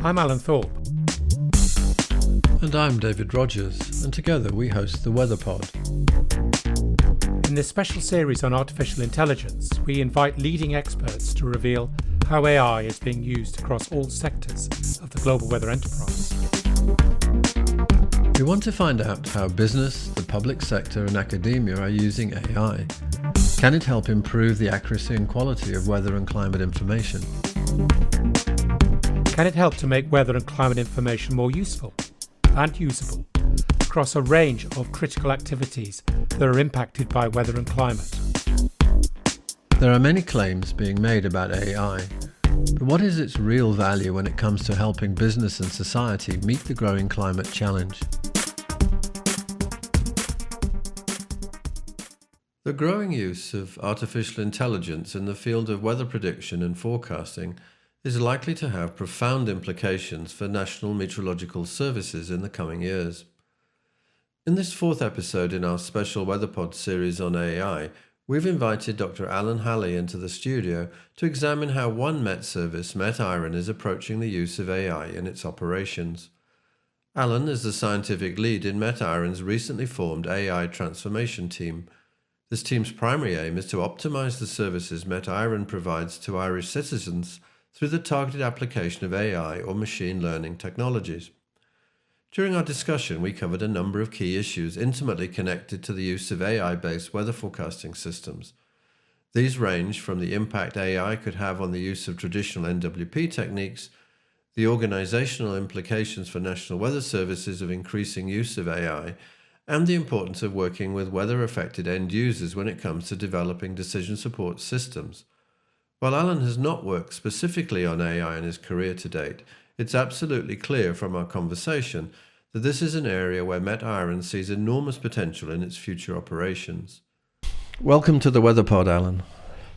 I'm Alan Thorpe. And I'm David Rogers, and together we host the WeatherPod. In this special series on artificial intelligence, we invite leading experts to reveal how AI is being used across all sectors of the global weather enterprise. We want to find out how business, the public sector and academia are using AI. Can it help improve the accuracy and quality of weather and climate information? Can it help to make weather and climate information more useful and usable across a range of critical activities that are impacted by weather and climate? There are many claims being made about AI, but what is its real value when it comes to helping business and society meet the growing climate challenge? The growing use of artificial intelligence in the field of weather prediction and forecasting is likely to have profound implications for national meteorological services in the coming years. In this fourth episode in our special WeatherPod series on AI, we've invited Dr. Hally into the studio to examine how one Met service, Met Éireann, is approaching the use of AI in its operations. Alan is the scientific lead in Met Éireann's recently formed AI transformation team. This team's primary aim is to optimise the services Met Éireann provides to Irish citizens through the targeted application of AI or machine learning technologies. During our discussion, we covered a number of key issues intimately connected to the use of AI-based weather forecasting systems. These range from the impact AI could have on the use of traditional NWP techniques, the organisational implications for national weather services of increasing use of AI, and the importance of working with weather-affected end users when it comes to developing decision support systems. While Alan has not worked specifically on AI in his career to date, it's absolutely clear from our conversation that this is an area where Met Éireann sees enormous potential in its future operations. Welcome to the WeatherPod, Alan.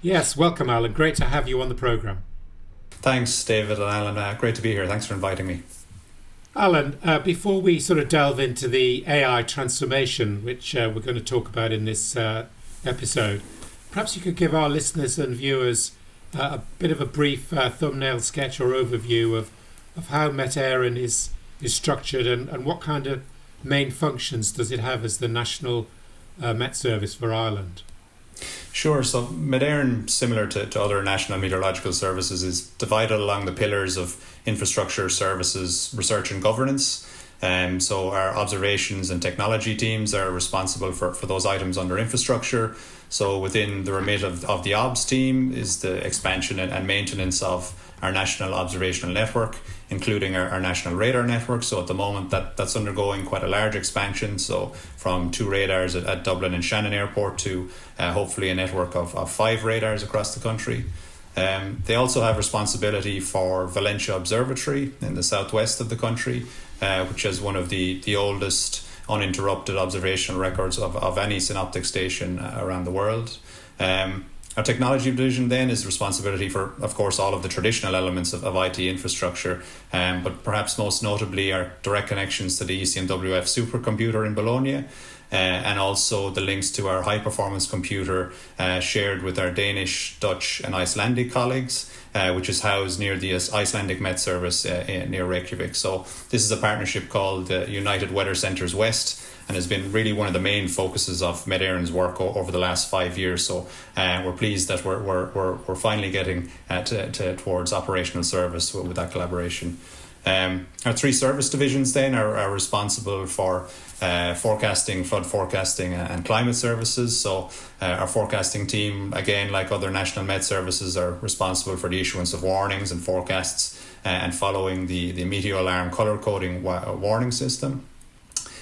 Yes, welcome, Alan. Great to have you on the programme. Thanks, David and Alan. Great to be here. Thanks for inviting me. Alan, before we sort of delve into the AI transformation, which we're going to talk about in this episode, perhaps you could give our listeners and viewers a bit of a brief thumbnail sketch or overview of how Met Éireann is structured and what kind of main functions does it have as the national Met Service for Ireland? Sure. So Met Éireann, similar to other national meteorological services, is divided along the pillars of infrastructure, services, research and governance. So our observations and technology teams are responsible for those items under infrastructure. So within the remit of the OBS team is the expansion and maintenance of our national observational network, including our national radar network. So at the moment that's undergoing quite a large expansion. So from 2 radars at Dublin and Shannon Airport to hopefully a network of 5 radars across the country. They also have responsibility for Valentia Observatory in the southwest of the country, which is one of the oldest uninterrupted observational records of any synoptic station around the world. Our technology division then is responsibility for, of course, all of the traditional elements of IT infrastructure, but perhaps most notably our direct connections to the ECMWF supercomputer in Bologna, and also the links to our high-performance computer shared with our Danish, Dutch and Icelandic colleagues, which is housed near the Icelandic Met Service near Reykjavik. So this is a partnership called United Weather Centres West, and has been really one of the main focuses of Met Éireann's work over the last 5 years. So we're pleased that we're finally getting towards operational service with that collaboration. Our 3 service divisions then are responsible for forecasting, flood forecasting and climate services. So our forecasting team, again, like other national Met services, are responsible for the issuance of warnings and forecasts and following the Meteo Alarm colour coding warning system.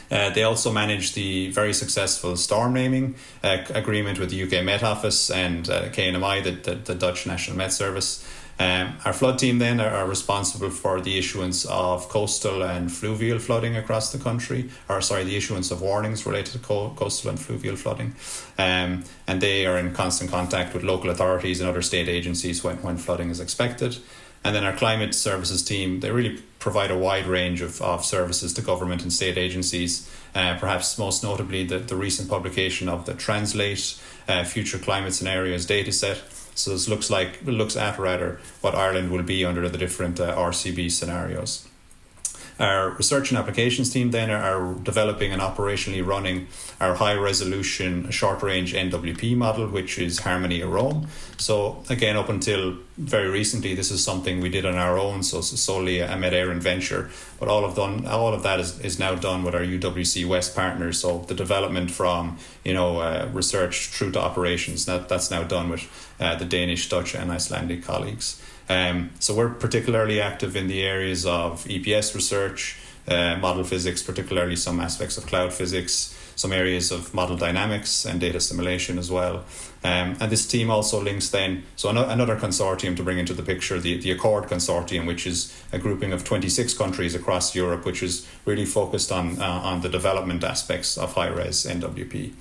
They also manage the very successful storm naming agreement with the UK Met Office and KNMI, the Dutch National Met Service. Our flood team then are responsible for the issuance of coastal and fluvial flooding across the country, the issuance of warnings related to coastal and fluvial flooding. And they are in constant contact with local authorities and other state agencies when flooding is expected. And then our climate services team, they really provide a wide range of services to government and state agencies, perhaps most notably the recent publication of the Translate future climate scenarios data set. So this looks at what Ireland will be under the different RCB scenarios. Our research and applications team then are developing and operationally running our high resolution short range NWP model, which is Harmony Arome. So again, up until very recently, this is something we did on our own, so solely a Met Éireann venture. But all of that is now done with our UWC West partners. So the development from research through to operations, that's now done with the Danish, Dutch, and Icelandic colleagues. So we're particularly active in the areas of EPS research, model physics, particularly some aspects of cloud physics, some areas of model dynamics and data simulation as well. And this team also links then, so another consortium to bring into the picture, the Accord Consortium, which is a grouping of 26 countries across Europe, which is really focused on the development aspects of high-res NWP.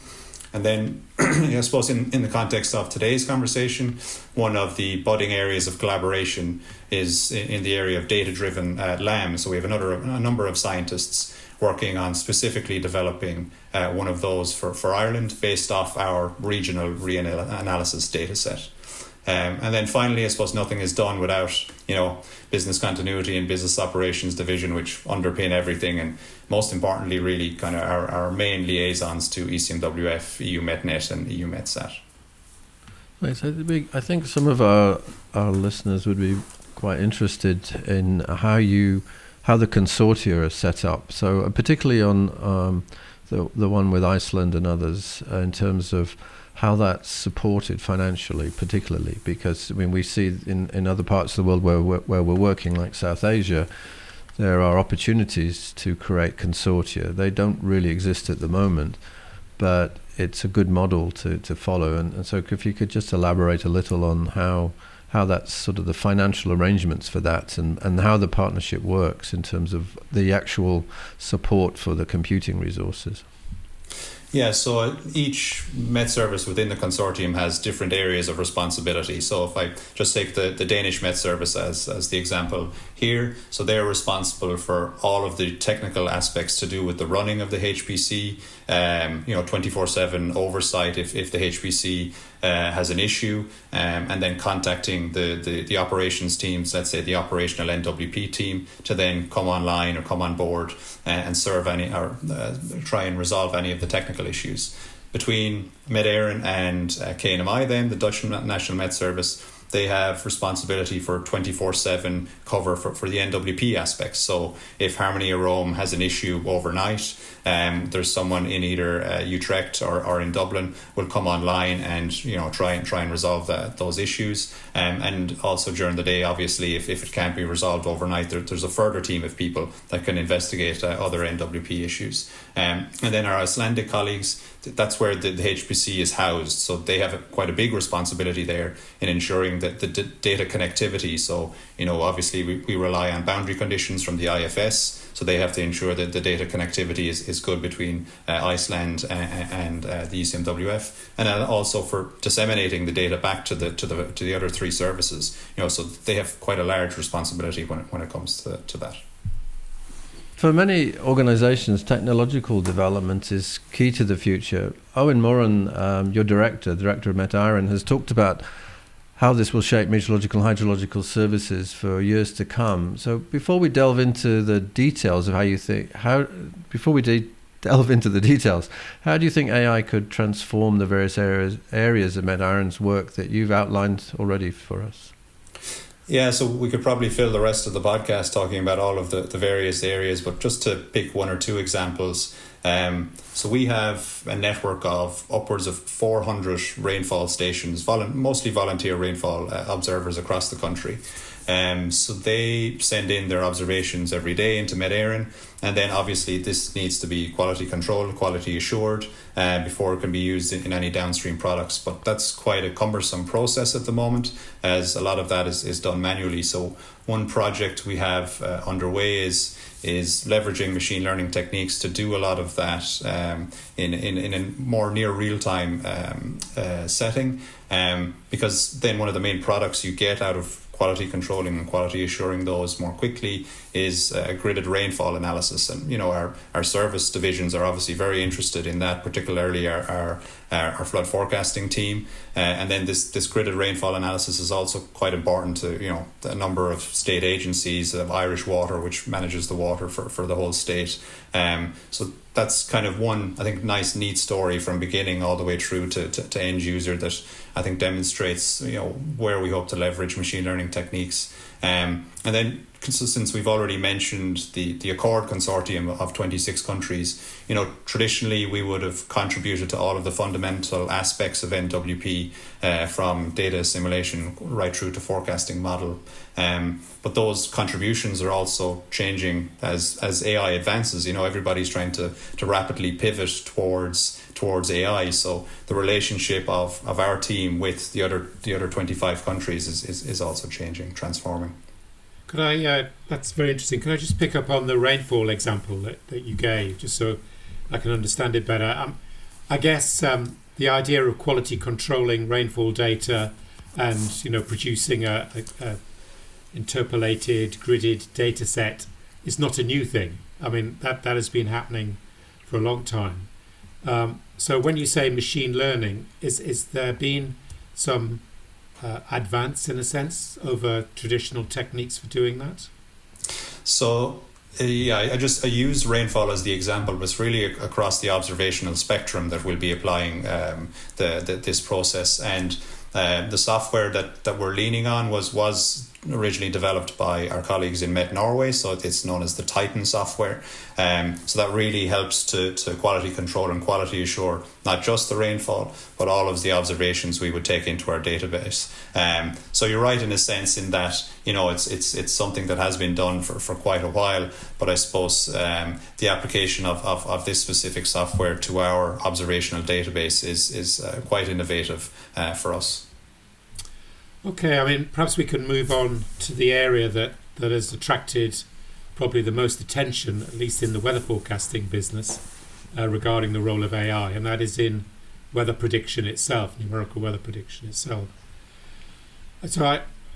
And then, I suppose in the context of today's conversation, one of the budding areas of collaboration is in the area of data-driven LAM. So we have a number of scientists working on specifically developing one of those for Ireland based off our regional reanalysis data set. And then finally, I suppose nothing is done without, business continuity and business operations division, which underpin everything. And most importantly, really kind of our main liaisons to ECMWF, EU METNet and EU METSAT. Right, so I think some of our listeners would be quite interested in how the consortia are set up. So particularly on the one with Iceland and others, in terms of how that's supported financially, particularly because we see in other parts of the world where we're working, like South Asia, there are opportunities to create consortia. They don't really exist at the moment, but it's a good model to follow. And so if you could just elaborate a little on how that's sort of the financial arrangements for that and how the partnership works in terms of the actual support for the computing resources. Yeah, so each Met service within the consortium has different areas of responsibility. So if I just take the Danish Met service as the example here, so they're responsible for all of the technical aspects to do with the running of the HPC, 24/7 oversight if the HPC has an issue, and then contacting the operations teams, let's say the operational NWP team, to then come online or come on board and serve try and resolve any of the technical issues. Between Met Éireann and KNMI then, the Dutch National Met Service, they have responsibility for 24/7 cover for the NWP aspects. So if Harmony Arome has an issue overnight, there's someone in either Utrecht or in Dublin will come online and try and resolve those issues. And also during the day, obviously, if it can't be resolved overnight, there's a further team of people that can investigate other NWP issues. And then our Icelandic colleagues, that's where the HPC is housed. So they have quite a big responsibility there in ensuring that the data connectivity. So, obviously we rely on boundary conditions from the IFS. So they have to ensure that the data connectivity is good between Iceland and the ECMWF, and also for disseminating the data back to the other three services. So they have quite a large responsibility when it comes to that. For many organisations, technological development is key to the future. Owen Moran, your director of Met Éireann, has talked about how this will shape meteorological and hydrological services for years to come. So before we delve into the details of how do you think AI could transform the various areas of Met Éireann's work that you've outlined already for us? Yeah, so we could probably fill the rest of the podcast talking about all of the various areas, but just to pick one or two examples. So we have a network of upwards of 400 rainfall stations, mostly volunteer rainfall observers across the country. So they send in their observations every day into Met Éireann, and then obviously this needs to be quality controlled, quality assured before it can be used in any downstream products. But that's quite a cumbersome process at the moment, as a lot of that is done manually. So one project we have underway is leveraging machine learning techniques to do a lot of that in a more near real-time setting, because then one of the main products you get out of quality controlling and quality assuring those more quickly is gridded rainfall analysis. And our service divisions are obviously very interested in that, particularly our our flood forecasting team. And then this gridded rainfall analysis is also quite important to a number of state agencies, Irish Water, which manages the water for the whole state. So that's kind of one, I think, nice, neat story from beginning all the way through to end user that I think demonstrates where we hope to leverage machine learning techniques. And then, since we've already mentioned the Accord consortium of 26 countries, traditionally we would have contributed to all of the fundamental aspects of NWP, from data assimilation right through to forecasting model. But those contributions are also changing as AI advances. Everybody's trying to rapidly pivot towards AI. So the relationship of our team with the other 25 countries is also changing, transforming. Could I? That's very interesting. Can I just pick up on the rainfall example that you gave, just so I can understand it better? I guess the idea of quality controlling rainfall data and producing a interpolated, gridded data set is not a new thing. I mean that has been happening for a long time. So when you say machine learning, is there been some advance in a sense over traditional techniques for doing that? So I use rainfall as the example, but it's really across the observational spectrum that we'll be applying this process. And the software that we're leaning on was originally developed by our colleagues in Met Norway, so it's known as the Titan software. So that really helps to quality control and quality assure not just the rainfall, but all of the observations we would take into our database. So you're right in a sense in that it's something that has been done for quite a while, but I suppose the application of this specific software to our observational database is quite innovative for us. Okay, I mean, perhaps we can move on to the area that has attracted probably the most attention, at least in the weather forecasting business, regarding the role of AI, and that is in weather prediction itself, numerical weather prediction itself. So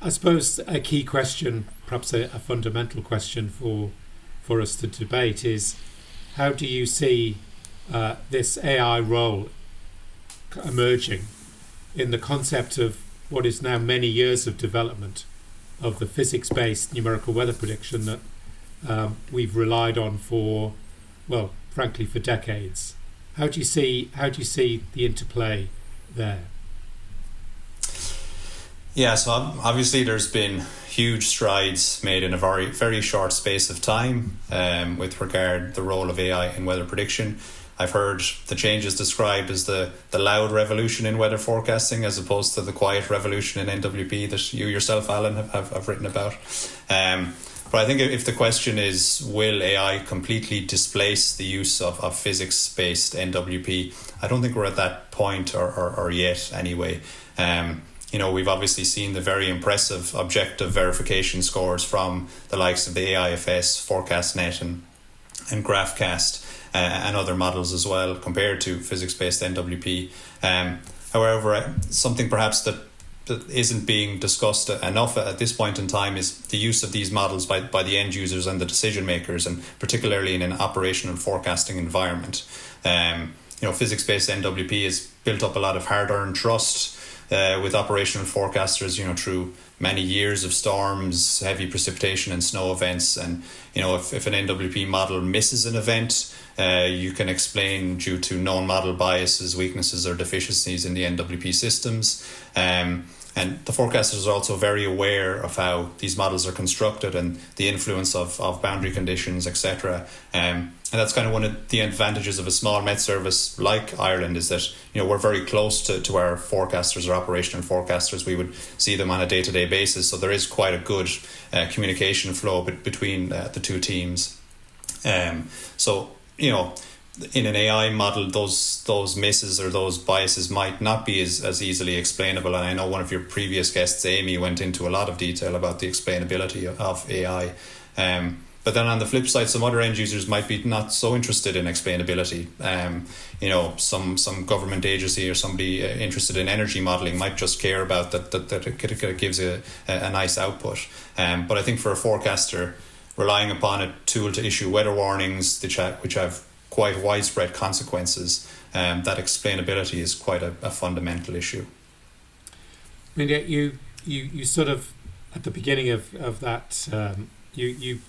I suppose a key question, perhaps a fundamental question for us to debate is, how do you see this AI role emerging in the concept of what is now many years of development of the physics-based numerical weather prediction that we've relied on for decades? How do you see the interplay there? Yeah, so obviously there's been huge strides made in a very, very short space of time with regard to the role of AI in weather prediction. I've heard the changes described as the loud revolution in weather forecasting as opposed to the quiet revolution in NWP that you yourself, Alan, have written about. But I think if the question is, will AI completely displace the use of physics-based NWP, I don't think we're at that point or yet anyway. We've obviously seen the very impressive objective verification scores from the likes of the AIFS, ForecastNet and GraphCast, and other models as well compared to physics-based NWP. However, something perhaps that isn't being discussed enough at this point in time is the use of these models by the end users and the decision makers, and particularly in an operational forecasting environment. Physics-based NWP has built up a lot of hard-earned trust with operational forecasters, through many years of storms, heavy precipitation and snow events. And, if an NWP model misses an event, you can explain due to known model biases, weaknesses or deficiencies in the NWP systems. And the forecasters are also very aware of how these models are constructed and the influence of boundary conditions, etc. And that's kind of one of the advantages of a small Met service like Ireland, is that we're very close to our forecasters or operational forecasters. We would see them on a day-to-day basis, so there is quite a good communication flow between the two teams. In an AI model, those misses or those biases might not be as easily explainable. And I know one of your previous guests, Amy, went into a lot of detail about the explainability of AI. But then on the flip side, some other end users might be not so interested in explainability. Some government agency or somebody interested in energy modelling might just care about that it gives a nice output. But I think for a forecaster, relying upon a tool to issue weather warnings, which have quite widespread consequences, that explainability is quite a fundamental issue. I mean, you sort of, at the beginning of that, you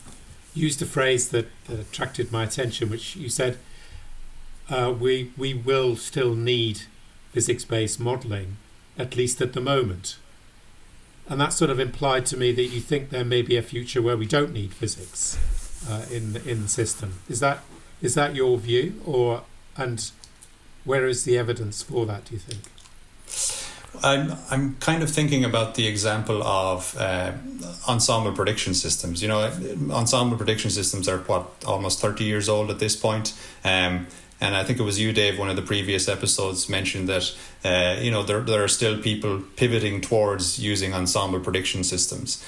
used a phrase that attracted my attention, which you said, we will still need physics-based modelling, at least at the moment. And that sort of implied to me that you think there may be a future where we don't need physics in the system. Is that your view, and where is the evidence for that, do you think? I'm kind of thinking about the example of ensemble prediction systems. Ensemble prediction systems are almost 30 years old at this point. And I think it was you, Dave, one of the previous episodes mentioned that, there are still people pivoting towards using ensemble prediction systems.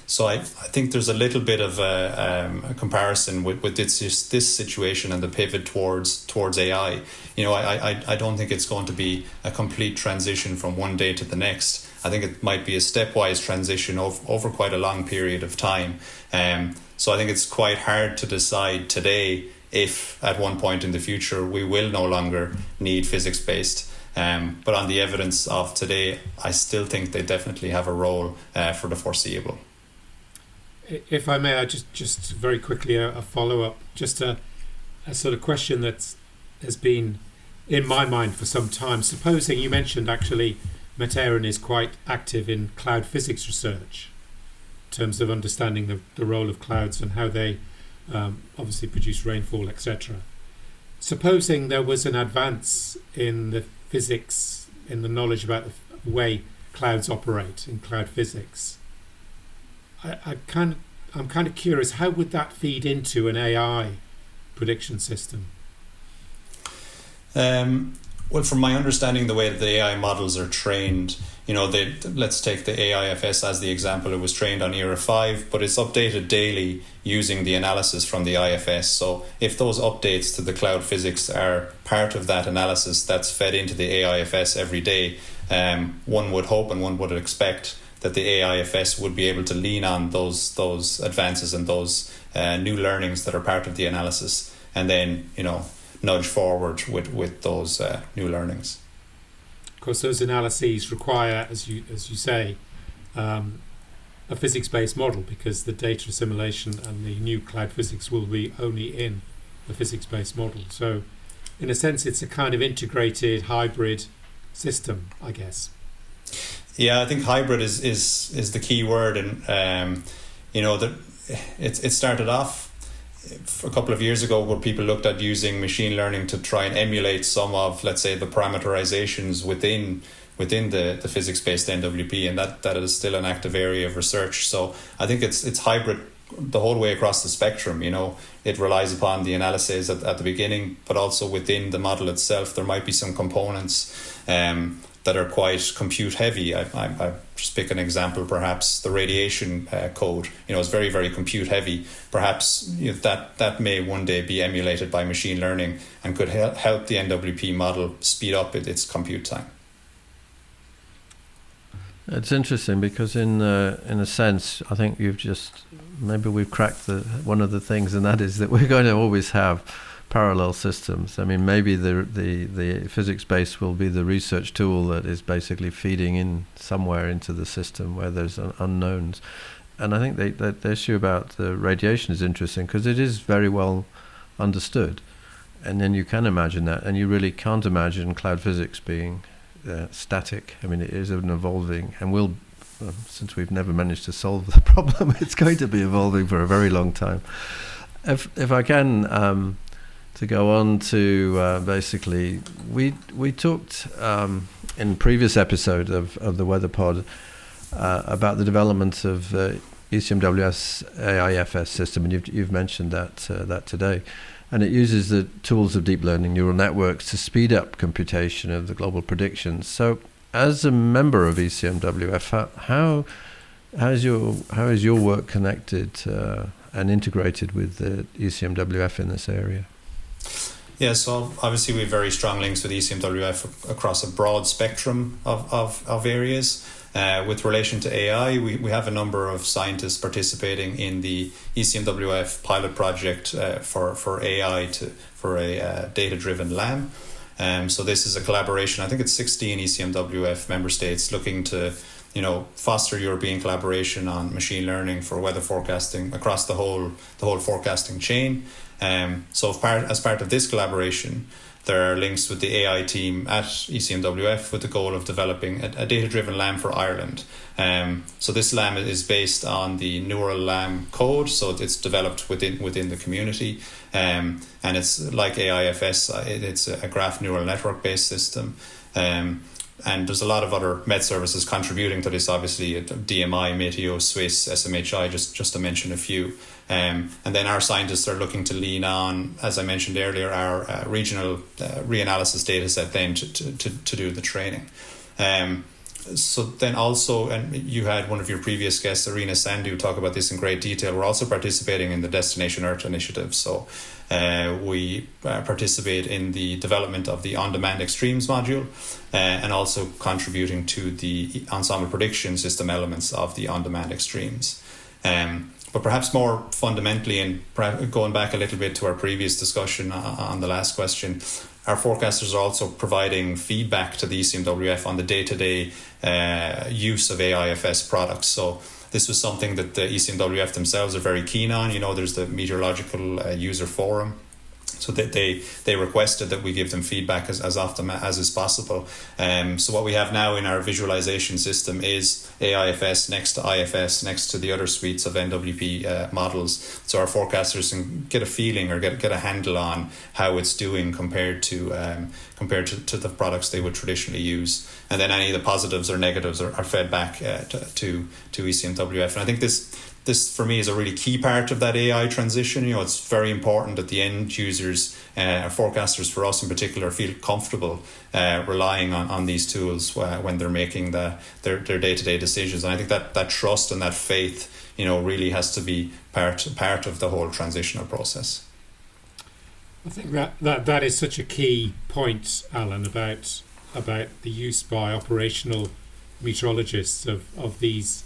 So I think there's a little bit of a comparison with this situation and the pivot towards AI. I don't think it's going to be a complete transition from one day to the next. I think it might be a stepwise transition over quite a long period of time. So I think it's quite hard to decide today if at one point in the future we will no longer need physics-based. But on the evidence of today, I still think they definitely have a role for the foreseeable. If I may, I just very quickly a follow-up, just a sort of question that has been in my mind for some time. Supposing, you mentioned actually Met Éireann is quite active in cloud physics research in terms of understanding the role of clouds and how they obviously produce rainfall, etc. Supposing there was an advance in the physics, in the knowledge about the way clouds operate in cloud physics, I'm kind of curious, how would that feed into an AI prediction system? Well, from my understanding, the way that the AI models are trained, let's take the AIFS as the example. It was trained on ERA 5, but it's updated daily using the analysis from the IFS. So if those updates to the cloud physics are part of that analysis that's fed into the AIFS every day, one would hope and one would expect that the AIFS would be able to lean on those advances and those new learnings that are part of the analysis, and then nudge forward with those new learnings. Of course, those analyses require, as you say, a physics-based model, because the data assimilation and the new cloud physics will be only in the physics-based model. So, in a sense, it's a kind of integrated hybrid system, I guess. Yeah, I think hybrid is the key word, and that it started off a couple of years ago where people looked at using machine learning to try and emulate some of, let's say, the parameterizations within the physics-based NWP, and that is still an active area of research. So I think it's hybrid the whole way across the spectrum. It relies upon the analysis at the beginning, but also within the model itself there might be some components that are quite compute heavy. I just pick an example, perhaps the radiation code, is very, very compute heavy. Perhaps that may one day be emulated by machine learning and could help the NWP model speed up its compute time. It's interesting because in a sense, I think maybe we've cracked one of the things, and that is that we're going to always have parallel systems. I mean, maybe the physics base will be the research tool that is basically feeding in somewhere into the system where there's unknowns. And I think the issue about the radiation is interesting because it is very well understood. And then you can imagine that, and you really can't imagine cloud physics being static. I mean, it is an evolving, and since we've never managed to solve the problem, it's going to be evolving for a very long time. If I can, to go on to basically, we talked in previous episode of the WeatherPod about the development of the ECMWS AIFS system, and you've mentioned that today. And it uses the tools of deep learning neural networks to speed up computation of the global predictions. So, as a member of ECMWF, how is your work connected and integrated with the ECMWF in this area? Yeah, so obviously we have very strong links with ECMWF across a broad spectrum of areas. With relation to AI, we have a number of scientists participating in the ECMWF pilot project for AI for a data-driven LAM. So this is a collaboration. I think it's 16 ECMWF member states looking to, foster European collaboration on machine learning for weather forecasting across the whole forecasting chain. So as part of this collaboration, there are links with the AI team at ECMWF with the goal of developing a data-driven LAM for Ireland. So this LAM is based on the neural LAM code, so it's developed within the community, and it's like AIFS. It's a graph neural network based system. And there's a lot of other Met services contributing to this, obviously, DMI, Meteo, Swiss, SMHI, just to mention a few. And then our scientists are looking to lean on, as I mentioned earlier, our regional reanalysis data set then to do the training. So then also, and you had one of your previous guests, Arena Sandhu, talk about this in great detail. We're also participating in the Destination Earth initiative. So we participate in the development of the on-demand extremes module, and also contributing to the ensemble prediction system elements of the on-demand extremes. But perhaps more fundamentally, and going back a little bit to our previous discussion on the last question, our forecasters are also providing feedback to the ECMWF on the day-to-day use of AIFS products. So this was something that the ECMWF themselves are very keen on. There's the meteorological user forum. So that they requested that we give them feedback as often as is possible. So what we have now in our visualization system is AIFS next to IFS, next to the other suites of NWP models. So our forecasters can get a feeling or get a handle on how it's doing compared to the products they would traditionally use. And then any of the positives or negatives are fed back to ECMWF. And I think this for me is a really key part of that AI transition. It's very important that the end users, forecasters for us in particular, feel comfortable relying on these tools when they're making their day-to-day decisions. And I think that trust and that faith, really has to be part of the whole transitional process. I think that is such a key point, Alan, about the use by operational meteorologists of these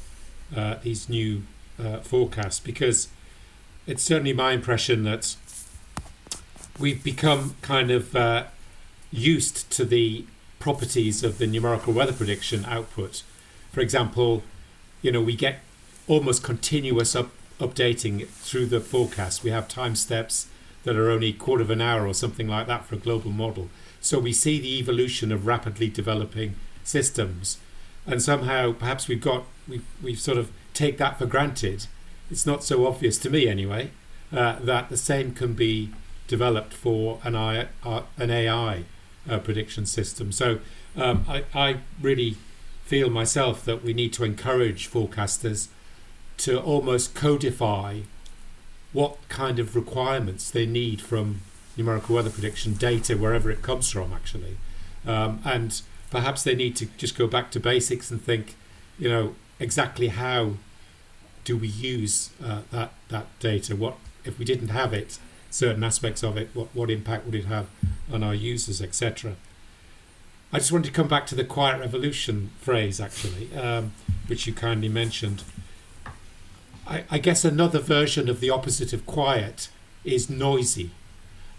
new forecasts, because it's certainly my impression that we've become kind of used to the properties of the numerical weather prediction output. For example, we get almost continuous updating through the forecast. We have time steps that are only a quarter of an hour or something like that for a global model. So we see the evolution of rapidly developing systems, and somehow perhaps we've sort of take that for granted. It's not so obvious to me anyway, that the same can be developed for an AI prediction system. So I really feel myself that we need to encourage forecasters to almost codify what kind of requirements they need from numerical weather prediction data, wherever it comes from, actually. And perhaps they need to just go back to basics and think, exactly how do we use that data? What if we didn't have it? Certain aspects of it. What impact would it have on our users, etc. I just wanted to come back to the quiet revolution phrase, actually, which you kindly mentioned. I guess another version of the opposite of quiet is noisy,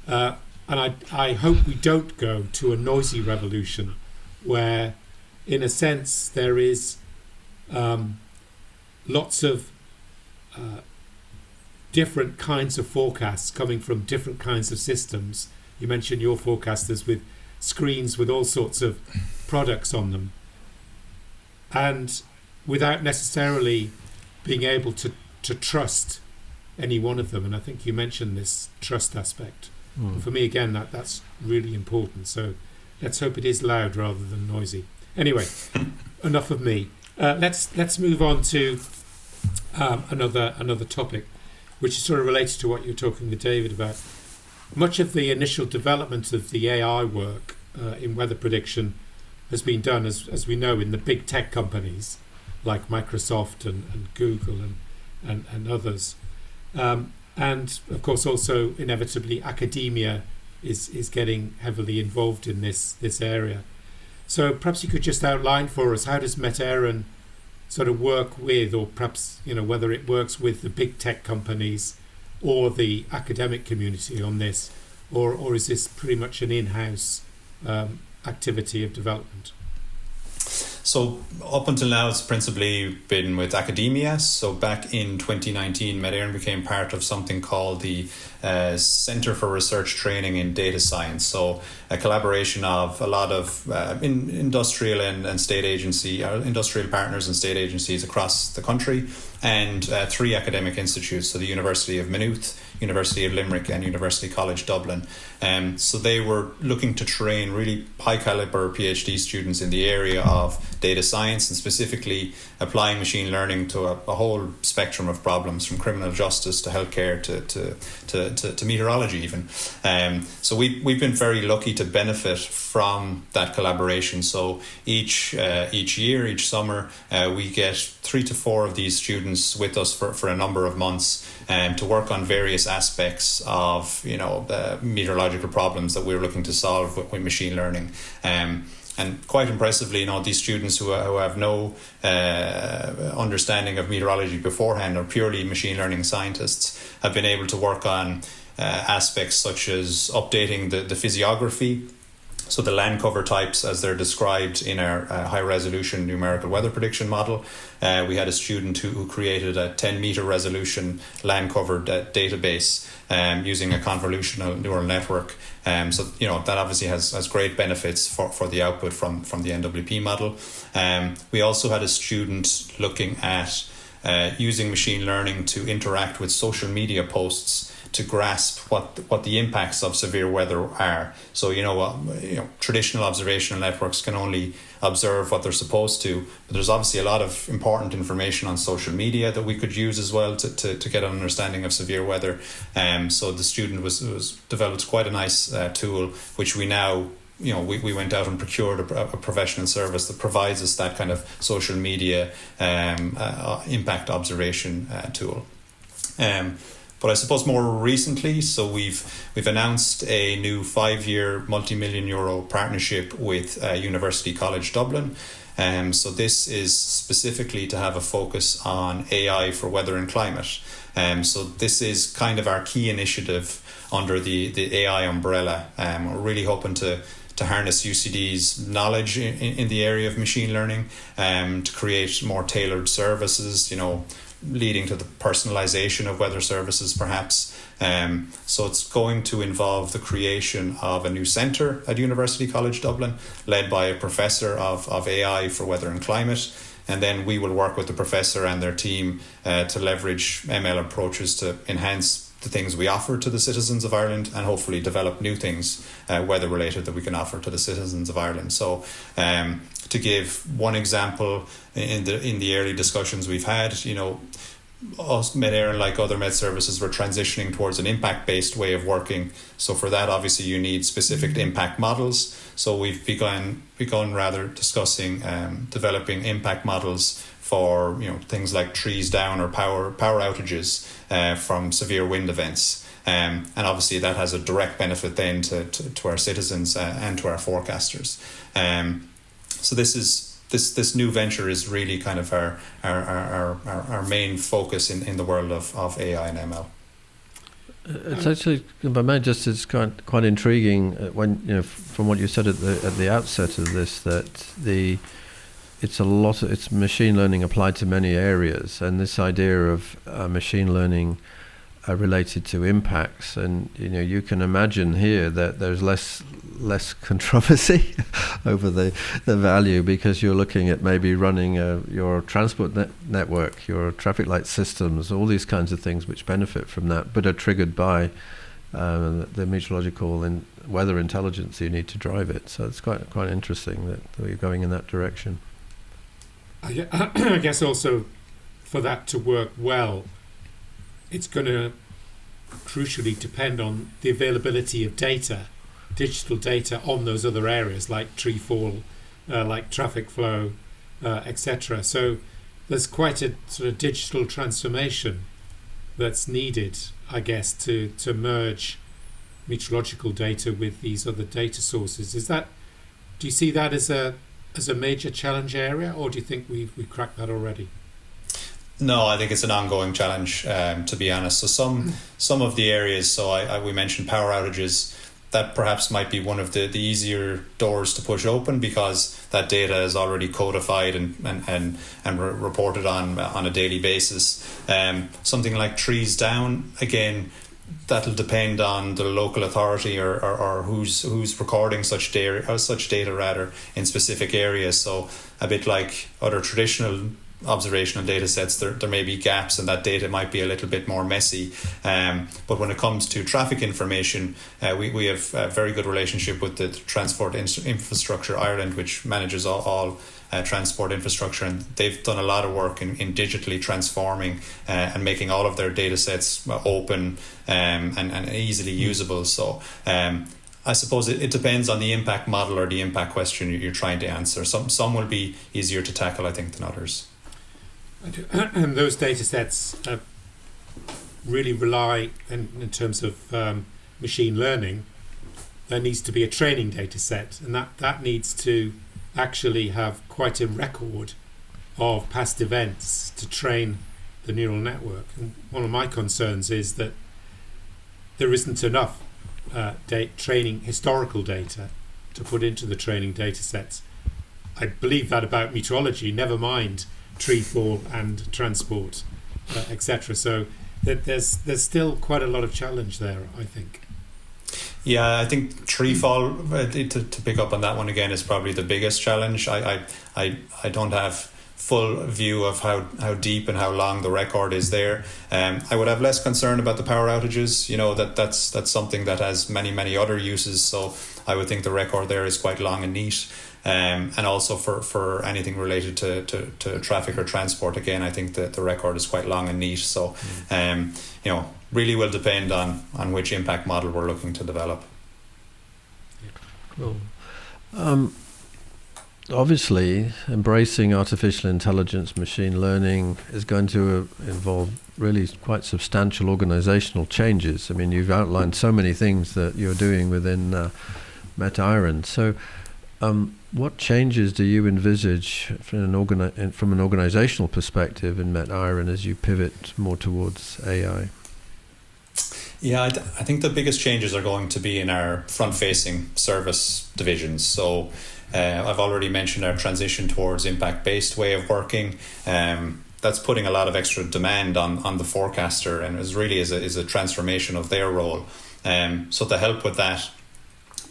and I hope we don't go to a noisy revolution, where, in a sense, there is lots of different kinds of forecasts coming from different kinds of systems. You mentioned your forecasters with screens with all sorts of products on them, and without necessarily being able to trust any one of them. And I think you mentioned this trust aspect. For me, again, that's really important. So let's hope it is loud rather than noisy. Anyway, enough of me. Let's move on to another topic, which is sort of related to what you were talking with David about. Much of the initial development of the AI work in weather prediction has been done, as we know, in the big tech companies like Microsoft and Google and others. And of course also inevitably academia is getting heavily involved in this area. So perhaps you could just outline for us, how does Met Éireann sort of work with, or perhaps whether it works with the big tech companies or the academic community on this, or is this pretty much an in-house activity of development? So up until now, it's principally been with academia. So back in 2019, Met Éireann became part of something called the Centre for Research Training in Data Science. So a collaboration of a lot of industrial and state agency, industrial partners and state agencies across the country, and 3 academic institutes, so the University of Maynooth, University of Limerick and University College Dublin. So they were looking to train really high caliber PhD students in the area of data science, and specifically applying machine learning to a whole spectrum of problems, from criminal justice to healthcare to meteorology even. So we've been very lucky to benefit from that collaboration. So each year, each summer, we get 3 to 4 of these students with us for a number of months to work on various aspects of the meteorological problems that we're looking to solve with machine learning. And quite impressively, these students who have no understanding of meteorology beforehand, or purely machine learning scientists, have been able to work on aspects such as updating the physiography. So the land cover types, as they're described in our high-resolution numerical weather prediction model. We had a student who created a 10-meter resolution land covered database using a convolutional neural network. So that obviously has great benefits for the output from the NWP model. We also had a student looking at using machine learning to interact with social media posts to grasp what the impacts of severe weather are. So traditional observational networks can only observe what they're supposed to, but there's obviously a lot of important information on social media that we could use as well to get an understanding of severe weather. So the student was developed quite a nice tool, which we now we went out and procured a professional service that provides us that kind of social media impact observation tool. But I suppose more recently, so we've announced a new 5-year multi-million euro partnership with University College Dublin. So this is specifically to have a focus on AI for weather and climate. So this is kind of our key initiative under the AI umbrella. We're really hoping to harness UCD's knowledge in the area of machine learning to create more tailored services, leading to the personalization of weather services perhaps. So it's going to involve the creation of a new centre at University College Dublin, led by a professor of AI for weather and climate. And then we will work with the professor and their team to leverage ML approaches to enhance the things we offer to the citizens of Ireland, and hopefully develop new things weather related that we can offer to the citizens of Ireland. So to give one example, in the early discussions we've had, us Met Éireann, like other Met services, we're transitioning towards an impact-based way of working. So for that, obviously, you need specific impact models. So we've begun rather discussing developing impact models for things like trees down or power outages from severe wind events. And obviously that has a direct benefit then to our citizens and to our forecasters. So this new venture is really kind of our main focus in the world of AI and ML. It's actually, if I may, just it's quite intriguing when from what you said at the outset of this, that it's machine learning applied to many areas, and this idea of machine learning related to impacts, and you can imagine here that there's less controversy over the value, because you're looking at maybe running your transport network, your traffic light systems, all these kinds of things which benefit from that, but are triggered by the meteorological and weather intelligence you need to drive it. So it's quite interesting that you're going in that direction. I guess also for that to work well, it's going to crucially depend on the availability of data, digital data on those other areas like tree fall, like traffic flow, etc. So there's quite a sort of digital transformation that's needed, I guess, to merge meteorological data with these other data sources. Do you see that as a major challenge area, or do you think we've cracked that already? No, I think it's an ongoing challenge, to be honest. So some of the areas, we mentioned power outages, that perhaps might be one of the easier doors to push open, because that data is already codified and reported on a daily basis. Something like trees down, again, that'll depend on the local authority or who's recording such data in specific areas. So a bit like other traditional observational data sets, there may be gaps, and that data might be a little bit more messy. But when it comes to traffic information, we have a very good relationship with the Transport Infrastructure Ireland, which manages all transport infrastructure, and they've done a lot of work in digitally transforming and making all of their data sets open and easily usable. So I suppose it depends on the impact model or the impact question you're trying to answer. Some will be easier to tackle, I think, than others. And those data sets really rely, in terms of machine learning, there needs to be a training data set, and that needs to actually have quite a record of past events to train the neural network. And one of my concerns is that there isn't enough training historical data to put into the training data sets. I believe that about meteorology, never mind tree fall and transport, etc. So there's still quite a lot of challenge there, I think. Yeah, I think tree fall, to pick up on that one again, is probably the biggest challenge. I don't have full view of how deep and how long the record is there. I would have less concern about the power outages. That's something that has many other uses. So I would think the record there is quite long and neat. And also for anything related to traffic or transport, again, I think that the record is quite long and neat. So, really will depend on which impact model we're looking to develop. Cool. Obviously, embracing artificial intelligence, machine learning is going to involve really quite substantial organizational changes. I mean, you've outlined so many things that you're doing within Met Éireann. So, what changes do you envisage from an organizational perspective in Met Éireann as you pivot more towards AI? Yeah, I think the biggest changes are going to be in our front-facing service divisions. So I've already mentioned our transition towards impact-based way of working. That's putting a lot of extra demand on the forecaster, and is a transformation of their role. So to help with that,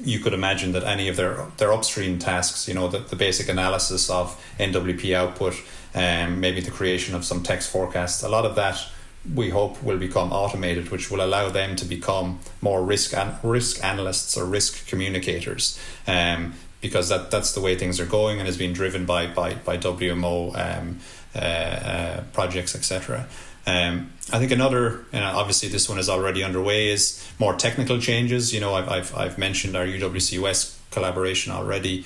you could imagine that any of their upstream tasks, the basic analysis of NWP output, maybe the creation of some text forecasts, a lot of that we hope will become automated, which will allow them to become more risk analysts or risk communicators, because that's the way things are going and has been driven by WMO projects, etc. I think another, obviously this one is already underway, is more technical changes. I've mentioned our UWC West collaboration already,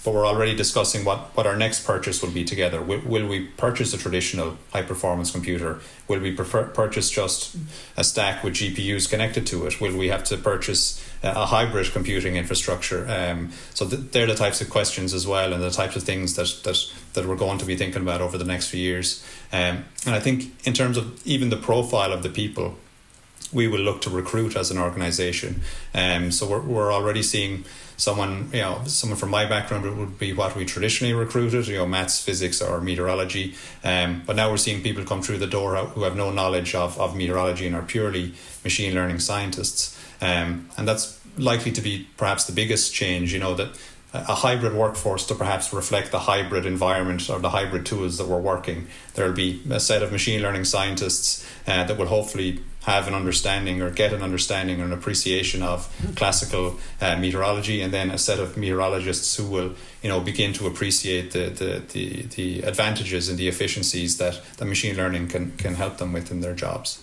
but we're already discussing what our next purchase will be together. Will we purchase a traditional high performance computer? Will we purchase just a stack with GPUs connected to it? Will we have to purchase a hybrid computing infrastructure? So they're the types of questions as well, and the types of things that we're going to be thinking about over the next few years. And I think in terms of even the profile of the people we will look to recruit as an organization. So we're already seeing someone from my background would be what we traditionally recruited, maths, physics or meteorology. But now we're seeing people come through the door who have no knowledge of meteorology and are purely machine learning scientists. And that's likely to be perhaps the biggest change, that a hybrid workforce to perhaps reflect the hybrid environment or the hybrid tools that we're working. There'll be a set of machine learning scientists that will hopefully have an understanding or get an understanding or an appreciation of classical meteorology, and then a set of meteorologists who will begin to appreciate the advantages and the efficiencies that the machine learning can help them with in their jobs.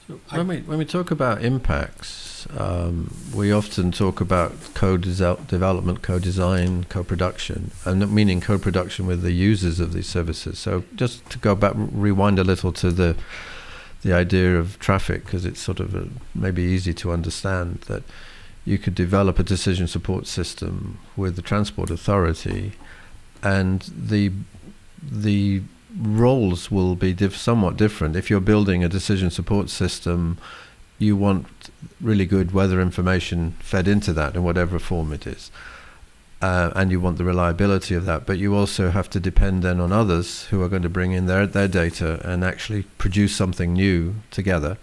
So when we talk about impacts, we often talk about co-development, co-design, co-production, and meaning co-production with the users of these services. So just to go back, rewind a little to the idea of traffic, because it's sort of maybe easy to understand that you could develop a decision support system with the transport authority, and the roles will be somewhat different. If you're building a decision support system you want really good weather information fed into that in whatever form it is. And you want the reliability of that, but you also have to depend then on others who are going to bring in their data and actually produce something new together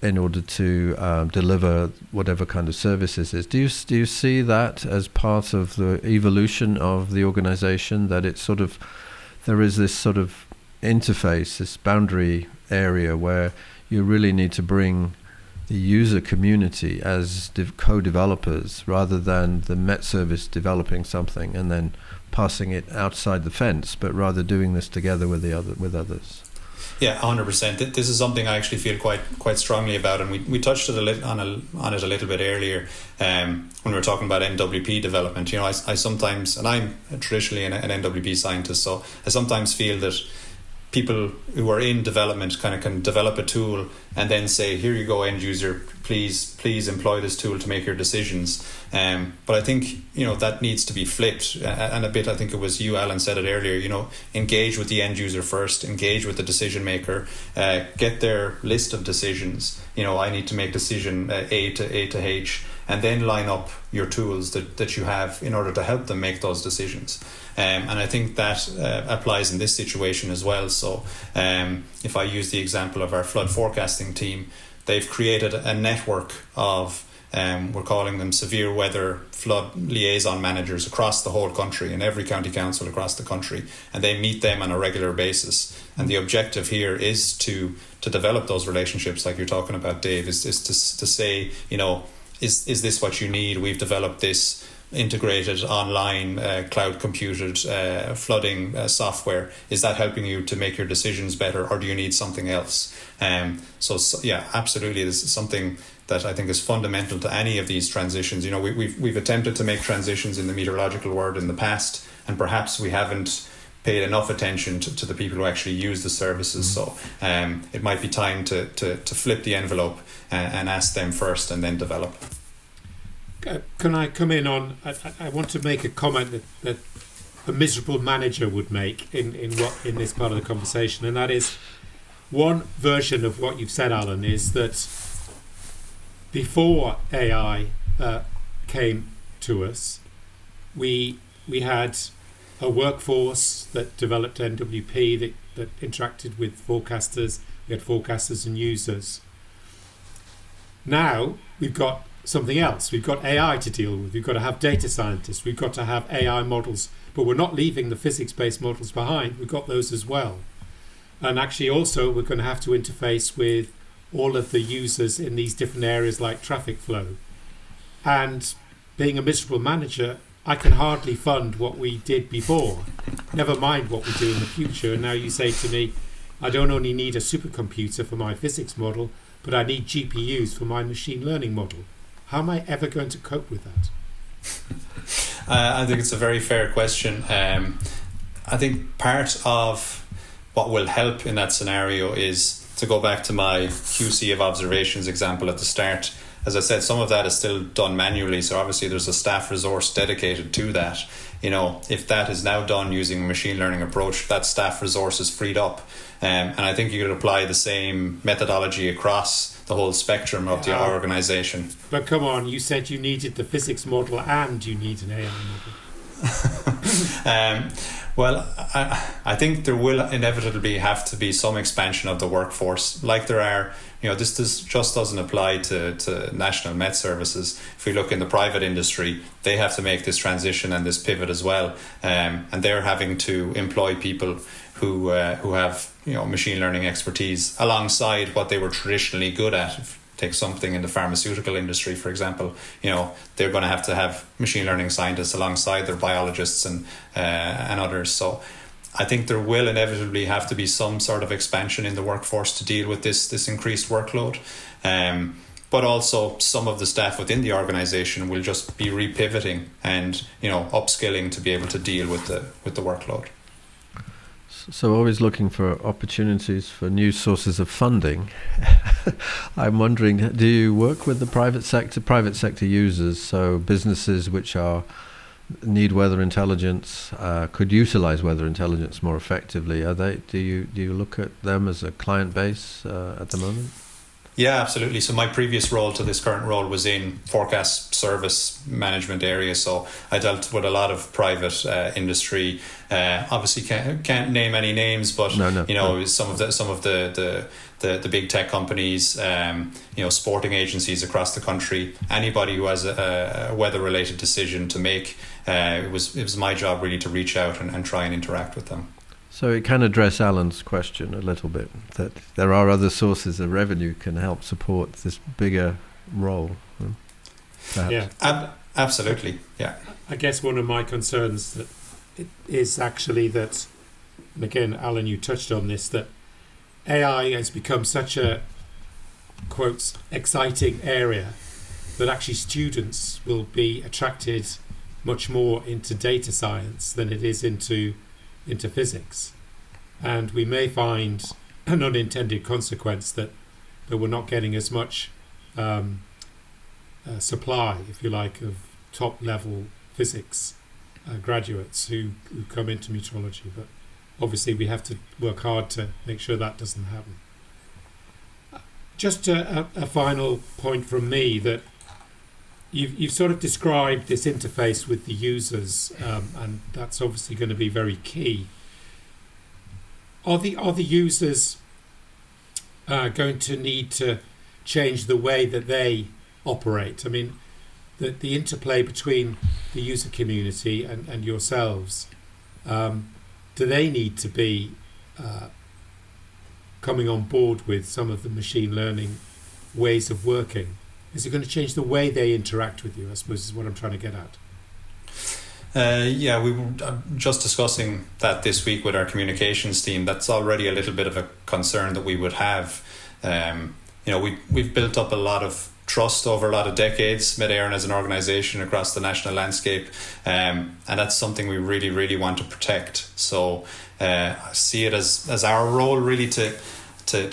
in order to deliver whatever kind of services is. Do you see that as part of the evolution of the organization, that it's sort of, there is this sort of interface, this boundary area where you really need to bring the user community as co-developers rather than the Met Service developing something and then passing it outside the fence, but rather doing this together with others? Yeah, 100%. This is something I actually feel quite strongly about, and we touched on it a little bit earlier when we were talking about NWP development. You know, I sometimes, and I'm traditionally an NWP scientist, so I sometimes feel that people who are in development kind of can develop a tool and then say, here you go, end user, please employ this tool to make your decisions. But I think, you know, that needs to be flipped. And a bit, I think it was you, Alan, said it earlier, you know, engage with the end user first, engage with the decision maker, get their list of decisions. You know, I need to make decision A to H, and then line up your tools that you have in order to help them make those decisions. And I think that applies in this situation as well. So if I use the example of our flood forecasting team, they've created a network of, we're calling them severe weather flood liaison managers across the whole country, in every county council across the country, and they meet them on a regular basis. And the objective here is to develop those relationships like you're talking about, Dave, is to say, you know, is this what you need? We've developed this integrated online cloud computed flooding software. Is that helping you to make your decisions better, or do you need something else? So yeah, absolutely, this is something that I think is fundamental to any of these transitions. You know, we've attempted to make transitions in the meteorological world in the past, and perhaps we haven't paid enough attention to the people who actually use the services. So it might be time to flip the envelope and ask them first and then develop. Can I come in on, I want to make a comment that a miserable manager would make in this part of the conversation, and that is, one version of what you've said, Alan, is that before AI came to us, we had a workforce that developed NWP that interacted with forecasters. We had forecasters and users. Now we've got something else. We've got AI to deal with. We've got to have data scientists. We've got to have AI models, but we're not leaving the physics-based models behind. We've got those as well. And actually also we're going to have to interface with all of the users in these different areas like traffic flow. And being a miserable manager, I can hardly fund what we did before, never mind what we do in the future. And now you say to me, I don't only need a supercomputer for my physics model, but I need GPUs for my machine learning model. How am I ever going to cope with that? I think it's a very fair question. I think part of what will help in that scenario is to go back to my QC of observations example at the start. As I said, some of that is still done manually, so obviously there's a staff resource dedicated to that. You know, if that is now done using a machine learning approach, that staff resource is freed up. And I think you could apply the same methodology across the whole spectrum of the organisation. But come on, you said you needed the physics model and you need an AI model. Well, I think there will inevitably have to be some expansion of the workforce, like there are. You know, this just doesn't apply to national Met services. If we look in the private industry, they have to make this transition and this pivot as well, and they're having to employ people who have, you know, machine learning expertise alongside what they were traditionally good at. If you take something in the pharmaceutical industry, for example, you know, they're going to have machine learning scientists alongside their biologists and others. So I think there will inevitably have to be some sort of expansion in the workforce to deal with this increased workload. But also some of the staff within the organisation will just be repivoting and, you know, upskilling to be able to deal with the workload. So always looking for opportunities for new sources of funding. I'm wondering, do you work with the private sector users, so businesses which need weather intelligence, could utilize weather intelligence more effectively? Do you look at them as a client base at the moment? Yeah, absolutely. So my previous role to this current role was in forecast service management area. So I dealt with a lot of private industry. Obviously, can't name any names, but some of the big tech companies, sporting agencies across the country. Anybody who has a weather related decision to make, it was my job really to reach out and try and interact with them. So it can address Alan's question a little bit, that there are other sources of revenue can help support this bigger role. Perhaps. Yeah, absolutely. Yeah. I guess one of my concerns that it is actually that, and again, Alan, you touched on this, that AI has become such a, quotes, exciting area that actually students will be attracted much more into data science than it is into physics, and we may find an unintended consequence that we're not getting as much supply, if you like, of top level physics graduates who come into meteorology. But obviously we have to work hard to make sure that doesn't happen. Just a final point from me, that you've sort of described this interface with the users, and that's obviously going to be very key. Are the users going to need to change the way that they operate? I mean, the interplay between the user community and yourselves, do they need to be coming on board with some of the machine learning ways of working? Is it going to change the way they interact with you, I suppose, is what I'm trying to get at? We were just discussing that this week with our communications team. That's already a little bit of a concern that we would have. We've built up a lot of trust over a lot of decades, Met Éireann as an organisation across the national landscape, and that's something we really, really want to protect. So I see it as our role really to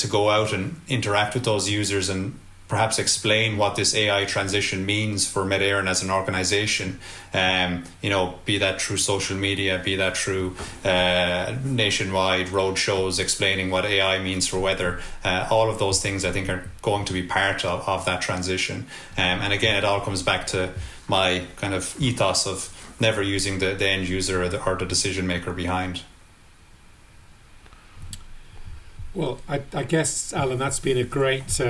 go out and interact with those users and perhaps explain what this AI transition means for Met Éireann as an organisation, be that through social media, be that through nationwide road shows explaining what AI means for weather. All of those things I think are going to be part of that transition. And again, it all comes back to my kind of ethos of never using the end user or the decision maker behind. Well, I guess, Alan, that's been a great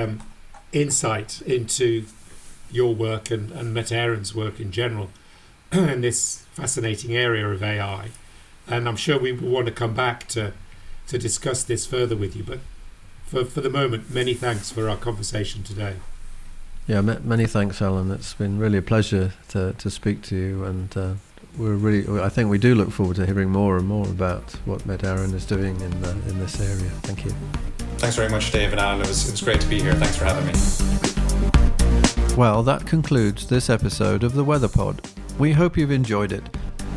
insight into your work and Met Éireann's work in general in this fascinating area of AI. And I'm sure we will want to come back to discuss this further with you. But for the moment, many thanks for our conversation today. Yeah, many thanks, Alan. It's been really a pleasure to speak to you, and I think we do look forward to hearing more and more about what Met Éireann is doing in this area. Thank you. Thanks very much, Dave and Alan. It was great to be here. Thanks for having me. Well, that concludes this episode of the WeatherPod. We hope you've enjoyed it.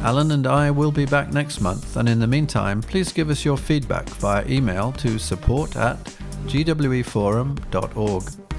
Alan and I will be back next month, and in the meantime, please give us your feedback via email to support@gweforum.org.